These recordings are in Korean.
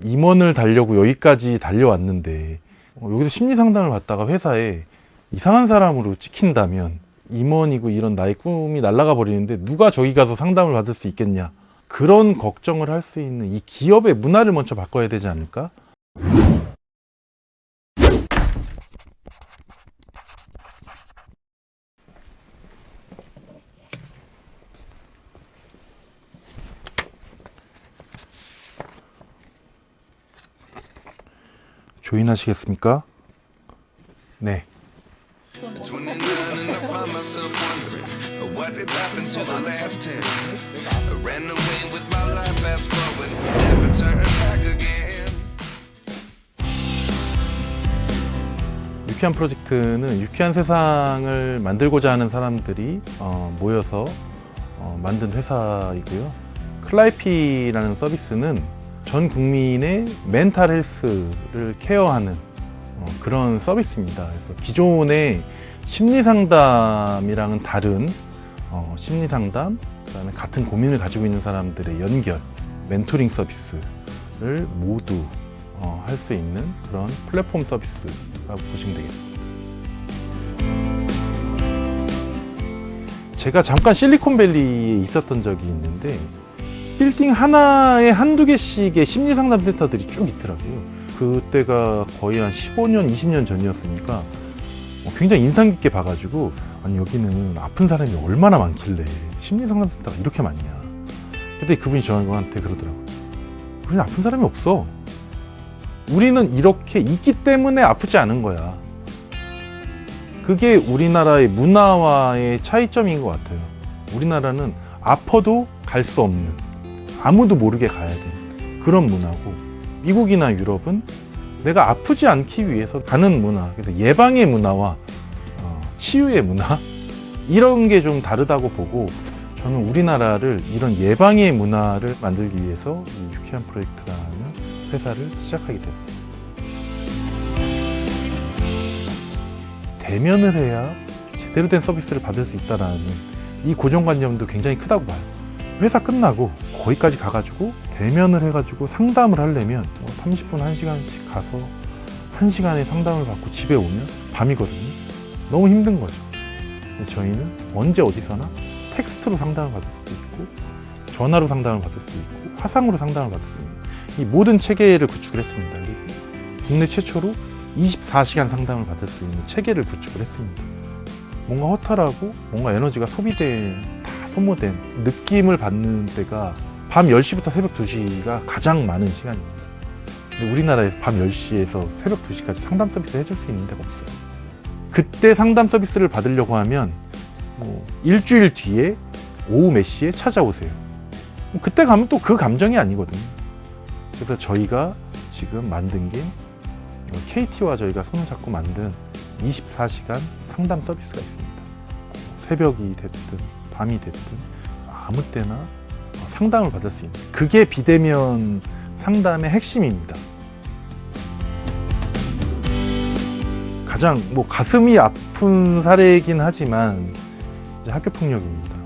임원을 달려고 여기까지 달려왔는데 여기서 심리 상담을 받다가 회사에 이상한 사람으로 찍힌다면 임원이고 이런 나의 꿈이 날아가 버리는데 누가 저기 가서 상담을 받을 수 있겠냐, 그런 걱정을 할 수 있는 이 기업의 문화를 먼저 바꿔야 되지 않을까? 조인하시겠습니까? 네. 29 and I find myself wondering what did happen to the last 10. I ran away with my life, fast forward, never turn back again. 유쾌한 프로젝트는 유쾌한 세상을 만들고자 하는 사람들이 모여서 만든 회사이고요. 클라이피라는 서비스는 전 국민의 멘탈 헬스를 케어하는 그런 서비스입니다. 그래서 기존의 심리 상담이랑은 다른 심리 상담, 그다음에 같은 고민을 가지고 있는 사람들의 연결, 멘토링 서비스를 모두 할 수 있는 그런 플랫폼 서비스라고 보시면 되겠습니다. 제가 잠깐 실리콘밸리에 있었던 적이 있는데 빌딩 하나에 한두 개씩의 심리 상담 센터들이 쭉 있더라고요. 그때가 거의 한 15년, 20년 전이었으니까 굉장히 인상 깊게 봐가지고, 아니 여기는 아픈 사람이 얼마나 많길래 심리 상담 센터가 이렇게 많냐. 그때 그분이 저한테 그러더라고요. 우리는 아픈 사람이 없어. 우리는 이렇게 있기 때문에 아프지 않은 거야. 그게 우리나라의 문화와의 차이점인 것 같아요. 우리나라는 아파도 갈 수 없는, 아무도 모르게 가야 되는 그런 문화고, 미국이나 유럽은 내가 아프지 않기 위해서 가는 문화, 그래서 예방의 문화와 치유의 문화, 이런 게 좀 다르다고 보고, 저는 우리나라를 이런 예방의 문화를 만들기 위해서 이 유쾌한 프로젝트라는 회사를 시작하게 되었습니다. 대면을 해야 제대로 된 서비스를 받을 수 있다는 이 고정관념도 굉장히 크다고 봐요. 회사 끝나고 거기까지 가가지고 대면을 해가지고 상담을 하려면 30분, 1시간씩 가서 1시간의 상담을 받고 집에 오면 밤이거든요. 너무 힘든 거죠. 근데 저희는 언제 어디서나 텍스트로 상담을 받을 수도 있고, 전화로 상담을 받을 수도 있고, 화상으로 상담을 받을 수 있는 이 모든 체계를 구축을 했습니다. 그리고 국내 최초로 24시간 상담을 받을 수 있는 체계를 구축을 했습니다. 뭔가 허탈하고 뭔가 에너지가 소비된, 다 소모된 느낌을 받는 때가 밤 10시부터 새벽 2시가 가장 많은 시간입니다. 근데 우리나라에서 밤 10시에서 새벽 2시까지 상담 서비스를 해줄 수 있는 데가 없어요. 그때 상담 서비스를 받으려고 하면 일주일 뒤에 오후 몇 시에 찾아오세요. 그때 가면 또 그 감정이 아니거든요. 그래서 저희가 지금 만든 게 KT와 저희가 손을 잡고 만든 24시간 상담 서비스가 있습니다. 새벽이 됐든 밤이 됐든 아무 때나 상담을 받을 수 있는, 그게 비대면 상담의 핵심입니다. 가장 가슴이 아픈 사례이긴 하지만 이제 학교 폭력입니다.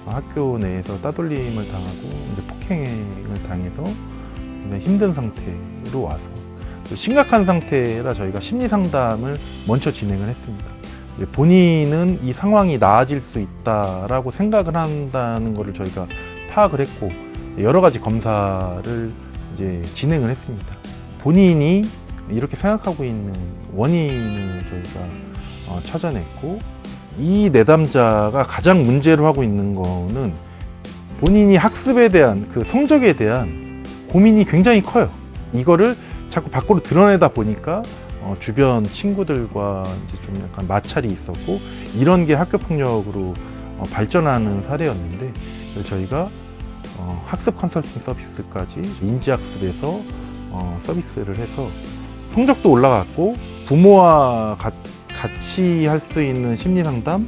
학교 내에서 따돌림을 당하고 이제 폭행을 당해서 힘든 상태로 와서 심각한 상태라 저희가 심리 상담을 먼저 진행을 했습니다. 본인은 이 상황이 나아질 수 있다라고 생각을 한다는 것을 저희가 파악을 했고, 여러 가지 검사를 이제 진행을 했습니다. 본인이 이렇게 생각하고 있는 원인을 저희가 찾아냈고, 이 내담자가 가장 문제로 하고 있는 거는 본인이 학습에 대한 그 성적에 대한 고민이 굉장히 커요. 이거를 자꾸 밖으로 드러내다 보니까 주변 친구들과 이제 좀 약간 마찰이 있었고, 이런 게 학교 폭력으로 발전하는 사례였는데, 그래서 저희가 학습 컨설팅 서비스까지 인지학습에서 서비스를 해서 성적도 올라갔고, 부모와 같이 할 수 있는 심리 상담을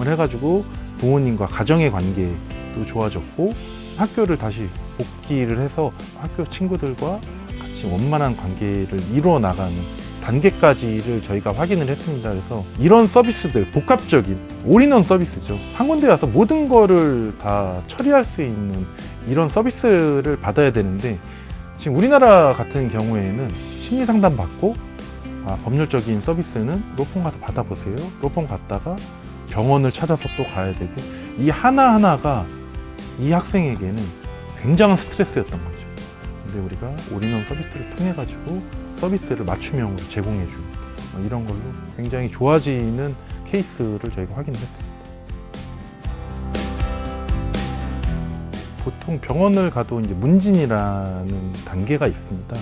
해가지고 부모님과 가정의 관계도 좋아졌고, 학교를 다시 복귀를 해서 학교 친구들과 같이 원만한 관계를 이루어 나가는 단계까지를 저희가 확인을 했습니다. 그래서 이런 서비스들, 복합적인 올인원 서비스죠. 한 군데 와서 모든 거를 다 처리할 수 있는 이런 서비스를 받아야 되는데, 지금 우리나라 같은 경우에는 심리 상담 받고 법률적인 서비스는 로펌 가서 받아보세요. 로펌 갔다가 병원을 찾아서 또 가야 되고, 이 하나하나가 이 학생에게는 굉장한 스트레스였던 거죠. 근데 우리가 올인원 서비스를 통해 가지고 서비스를 맞춤형으로 제공해 주는 이런 걸로 굉장히 좋아지는 케이스를 저희가 확인했습니다. 보통 병원을 가도 이제 문진이라는 단계가 있습니다.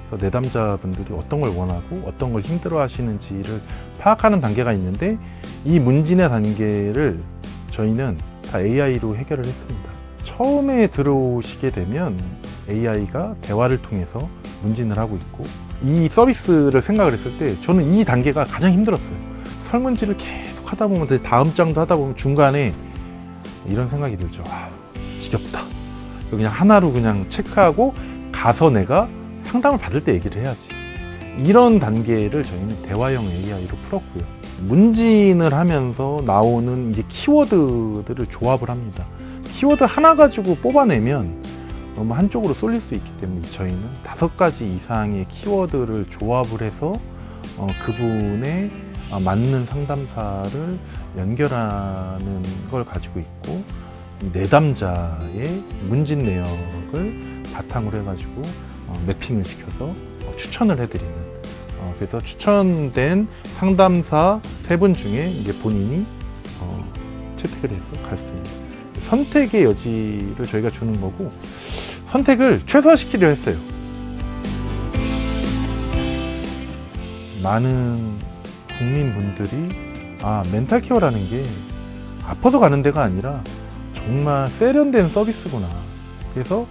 그래서 내담자분들이 어떤 걸 원하고 어떤 걸 힘들어 하시는지를 파악하는 단계가 있는데, 이 문진의 단계를 저희는 다 AI로 해결을 했습니다. 처음에 들어오시게 되면 AI가 대화를 통해서 문진을 하고 있고, 이 서비스를 생각을 했을 때 저는 이 단계가 가장 힘들었어요. 설문지를 계속 하다 보면, 다음 장도 하다 보면 중간에 이런 생각이 들죠. 지겹다. 그냥 하나로 그냥 체크하고 가서 내가 상담을 받을 때 얘기를 해야지. 이런 단계를 저희는 대화형 AI로 풀었고요. 문진을 하면서 나오는 이제 키워드들을 조합을 합니다. 키워드 하나 가지고 뽑아내면 너무 한쪽으로 쏠릴 수 있기 때문에 저희는 5가지 이상의 키워드를 조합을 해서 그분의 맞는 상담사를 연결하는 걸 가지고 있고, 이 내담자의 문진 내역을 바탕으로 해가지고 매핑을 시켜서 추천을 해드리는, 그래서 추천된 상담사 3분 중에 이제 본인이 채택을 해서 갈 수 있는 선택의 여지를 저희가 주는 거고, 선택을 최소화시키려 했어요. 많은 국민분들이 멘탈 케어라는 게 아파서 가는 데가 아니라 정말 세련된 서비스구나. 그래서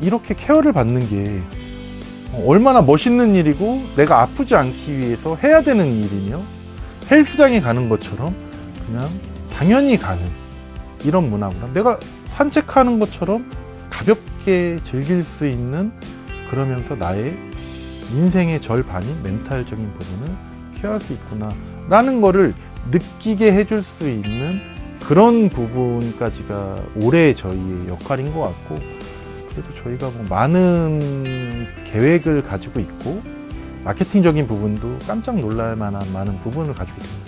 이렇게 케어를 받는 게 얼마나 멋있는 일이고 내가 아프지 않기 위해서 해야 되는 일이며, 헬스장에 가는 것처럼 그냥 당연히 가는 이런 문화구나. 내가 산책하는 것처럼 가볍게 즐길 수 있는, 그러면서 나의 인생의 절반인 멘탈적인 부분을 케어할 수 있구나 라는 거를 느끼게 해줄 수 있는 그런 부분까지가 올해 저희의 역할인 것 같고, 그래도 저희가 뭐 많은 계획을 가지고 있고 마케팅적인 부분도 깜짝 놀랄 만한 많은 부분을 가지고 있습니다.